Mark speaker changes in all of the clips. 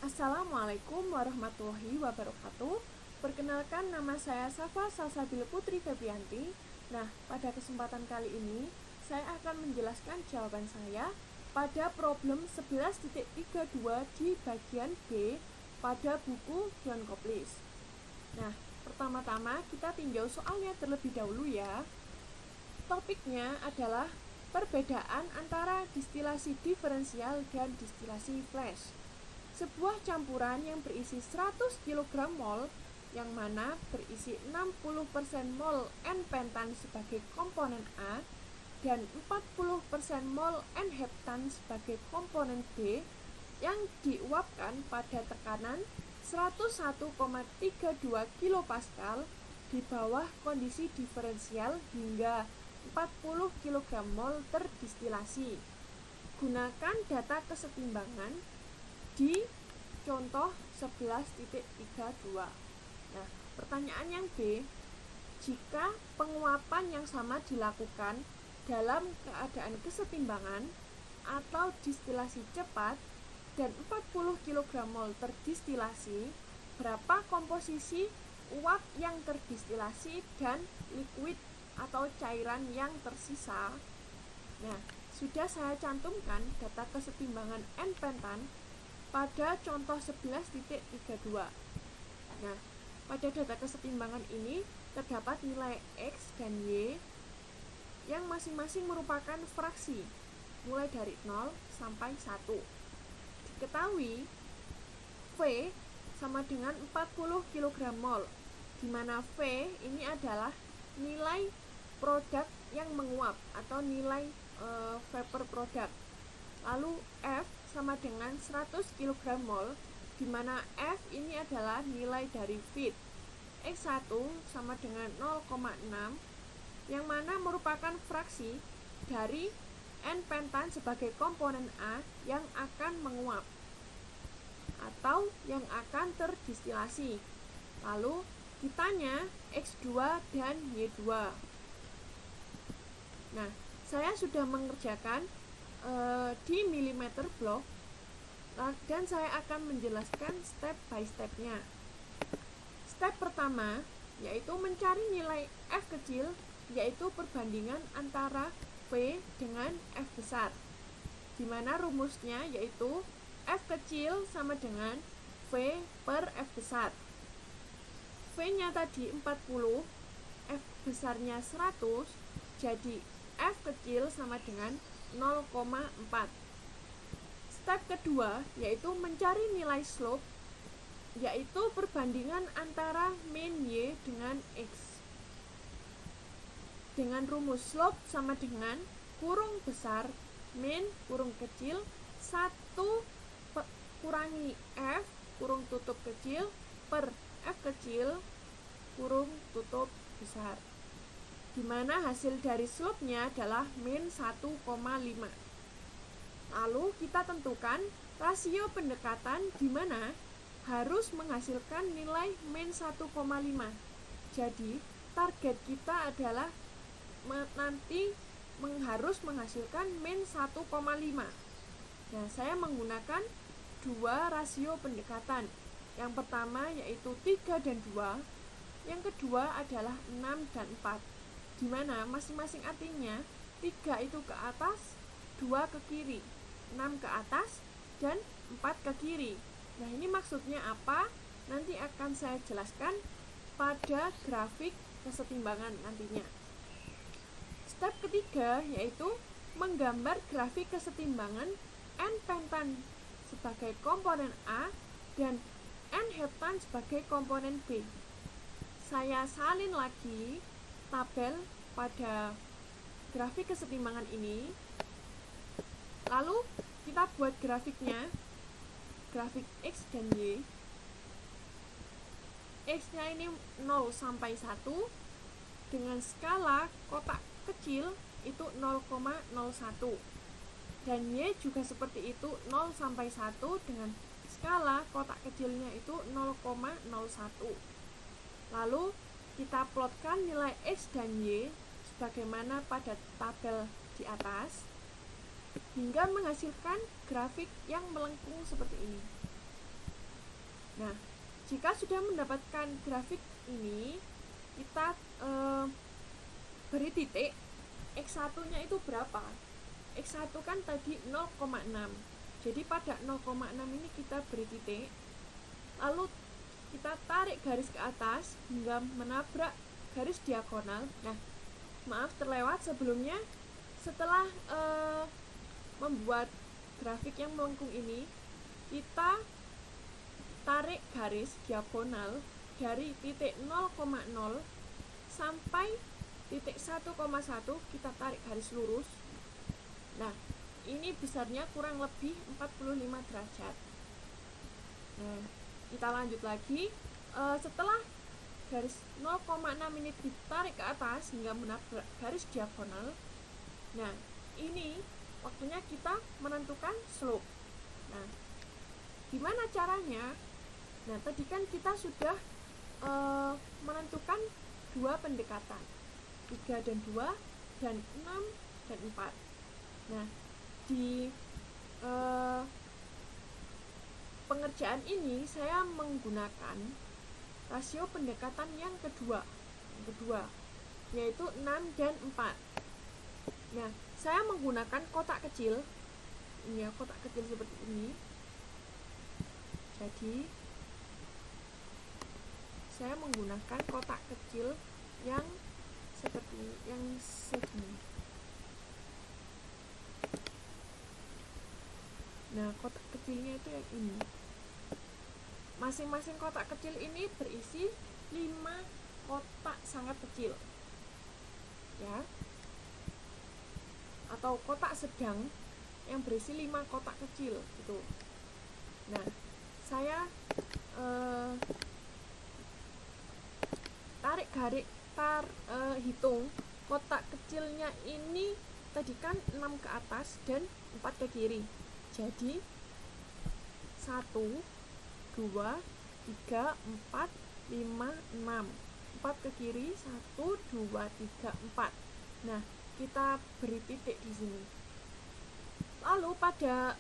Speaker 1: Assalamualaikum warahmatullahi wabarakatuh. Perkenalkan, nama saya Safa Salsabil Putri Febrianti. Nah, pada kesempatan kali ini saya akan menjelaskan jawaban saya pada problem 11.32 di bagian B pada buku John Koplis. Nah, pertama-tama kita tinjau soalnya terlebih dahulu ya. Topiknya adalah perbedaan antara distilasi diferensial dan distilasi flash. Sebuah campuran yang berisi 100 kg mol yang mana berisi 60% mol N-pentan sebagai komponen A dan 40% mol N-heptan sebagai komponen B yang diuapkan pada tekanan 101,32 kPa di bawah kondisi diferensial hingga 40 kg mol terdistilasi. Gunakan data kesetimbangan di contoh 11.32. Nah, pertanyaan yang B, jika penguapan yang sama dilakukan dalam keadaan kesetimbangan atau distilasi cepat dan 40 kg mol terdistilasi, berapa komposisi uap yang terdistilasi dan liquid atau cairan yang tersisa? Nah, sudah saya cantumkan data kesetimbangan N-pentan pada contoh 11.32. Nah, pada data kesetimbangan ini terdapat nilai X dan Y yang masing-masing merupakan fraksi mulai dari 0 sampai 1. Diketahui V sama dengan 40 kg mol, di mana V ini adalah nilai produk yang menguap atau nilai vapor produk. Lalu F sama dengan 100 kg mol, di mana F ini adalah nilai dari feed. X1 sama dengan 0,6, yang mana merupakan fraksi dari N-pentan sebagai komponen A yang akan menguap atau yang akan terdistilasi. Lalu ditanya X2 dan Y2. Nah, saya sudah mengerjakan di milimeter block dan saya akan menjelaskan step by stepnya. Step pertama yaitu mencari nilai F kecil, yaitu perbandingan antara V dengan F besar, di mana rumusnya yaitu F kecil sama dengan V per F besar. V nya tadi 40, F besarnya 100, jadi F kecil sama dengan 0,4. Step kedua yaitu mencari nilai slope, yaitu perbandingan antara min Y dengan X. Dengan rumus slope sama dengan kurung besar min kurung kecil 1 kurangi F kurung tutup kecil per F kecil kurung tutup besar, di mana hasil dari slope-nya adalah min 1,5. Lalu kita tentukan rasio pendekatan di mana harus menghasilkan nilai min 1,5. Jadi target kita adalah nanti harus menghasilkan min 1,5. Nah, saya menggunakan dua rasio pendekatan. Yang pertama yaitu 3 dan 2. Yang kedua adalah 6 dan 4. Di mana masing-masing artinya 3 itu ke atas, 2 ke kiri, 6 ke atas, dan 4 ke kiri. Nah, ini maksudnya apa? Nanti akan saya jelaskan pada grafik kesetimbangan nantinya. Step ketiga yaitu menggambar grafik kesetimbangan N-pentan sebagai komponen A dan N-heptan sebagai komponen B. Saya salin lagi tabel pada grafik kesetimbangan ini. Lalu kita buat grafiknya, grafik X dan Y. X-nya ini 0 sampai 1 dengan skala kotak kecil itu 0,01. Dan Y juga seperti itu, 0 sampai 1 dengan skala kotak kecilnya itu 0,01. Lalu kita plotkan nilai X dan Y sebagaimana pada tabel di atas hingga menghasilkan grafik yang melengkung seperti ini. Nah, jika sudah mendapatkan grafik ini, kita beri titik. X1 nya itu berapa? X1 kan tadi 0,6. Jadi pada 0,6 ini kita beri titik. Lalu kita tarik garis ke atas hingga menabrak garis diagonal. Nah, maaf terlewat sebelumnya. Setelah membuat grafik yang melengkung ini, kita tarik garis diagonal dari titik 0,0 sampai titik 1,1, kita tarik garis lurus. Nah, ini besarnya kurang lebih 45 derajat. Nah, kita lanjut lagi. Setelah garis 0,6 ini ditarik ke atas hingga menabrak garis diagonal. Nah, ini waktunya kita menentukan slope. Nah, gimana caranya? Nah, tadi kan kita sudah menentukan dua pendekatan, 3 dan 2, dan 6 dan 4. Nah, di pengerjaan ini saya menggunakan rasio pendekatan yang kedua, yaitu 6 dan 4. Nah, saya menggunakan kotak kecil. Ini ya, kotak kecil seperti ini. Jadi, saya menggunakan kotak kecil yang seperti yang segini. Nah, kotak kecilnya itu yang ini. Masing-masing kotak kecil ini berisi 5 kotak sangat kecil, ya, atau kotak sedang yang berisi 5 kotak kecil gitu. Nah, saya hitung kotak kecilnya ini tadi kan 6 ke atas dan 4 ke kiri. Jadi 1, 2, 3, 4, 5, 6. 4 ke kiri, 1, 2, 3, 4. Nah, kita beri titik di sini. Lalu pada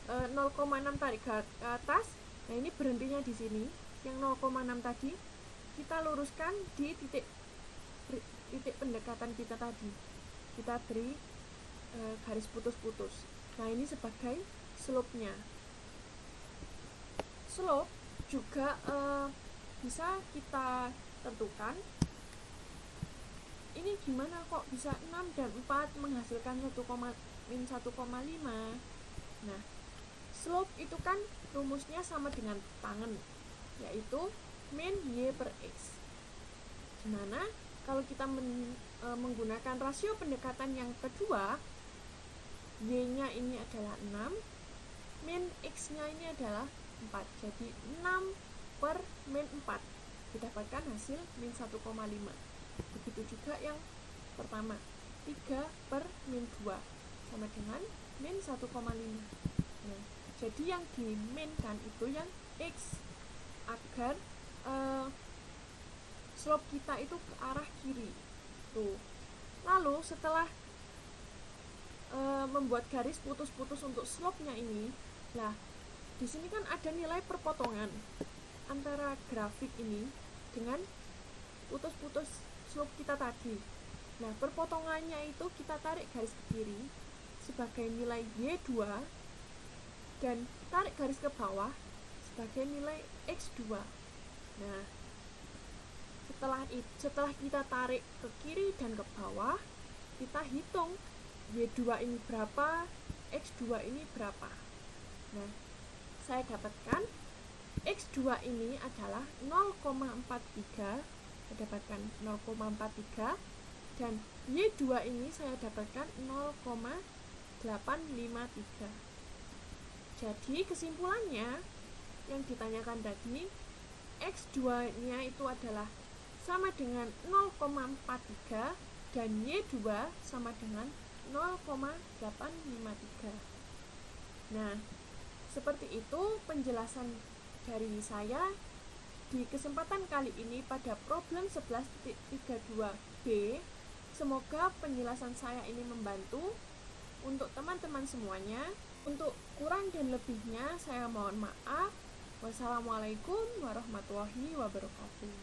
Speaker 1: 0,6 tarik ke atas. Nah, ini berhentinya di sini. Yang 0,6 tadi kita luruskan di titik pendekatan kita tadi. Kita beri garis putus-putus. Nah, ini sebagai slope-nya. Slope juga bisa kita tentukan. Ini gimana kok bisa 6 dan 4 menghasilkan min 1,5? Nah, slope itu kan rumusnya sama dengan tangen, yaitu min y per x. Dimana kalau kita menggunakan rasio pendekatan yang kedua, y-nya ini adalah 6, min x-nya ini adalah 4. Jadi 6 per min 4 didapatkan hasil min 1,5. Begitu juga yang pertama, 3 per min 2 sama dengan min 1,5. Nah, jadi yang diminkan itu yang x, agar slope kita itu ke arah kiri. Tuh. Lalu setelah membuat garis putus-putus untuk slope-nya ini, lah di sini kan ada nilai perpotongan antara grafik ini dengan putus-putus slope kita tadi. Nah, perpotongannya itu kita tarik garis ke kiri sebagai nilai Y2 dan tarik garis ke bawah sebagai nilai X2. Nah, setelah kita tarik ke kiri dan ke bawah, kita hitung Y2 ini berapa, X2 ini berapa. Nah, saya dapatkan X2 ini adalah 0,43, saya dapatkan 0,43, dan Y2 ini saya dapatkan 0,853. Jadi kesimpulannya yang ditanyakan tadi, X2-nya itu adalah sama dengan 0,43 dan Y2 sama dengan 0,853. Nah, seperti itu penjelasan dari saya di kesempatan kali ini pada problem 11.32b. Semoga penjelasan saya ini membantu untuk teman-teman semuanya. Untuk kurang dan lebihnya saya mohon maaf. Wassalamualaikum warahmatullahi wabarakatuh.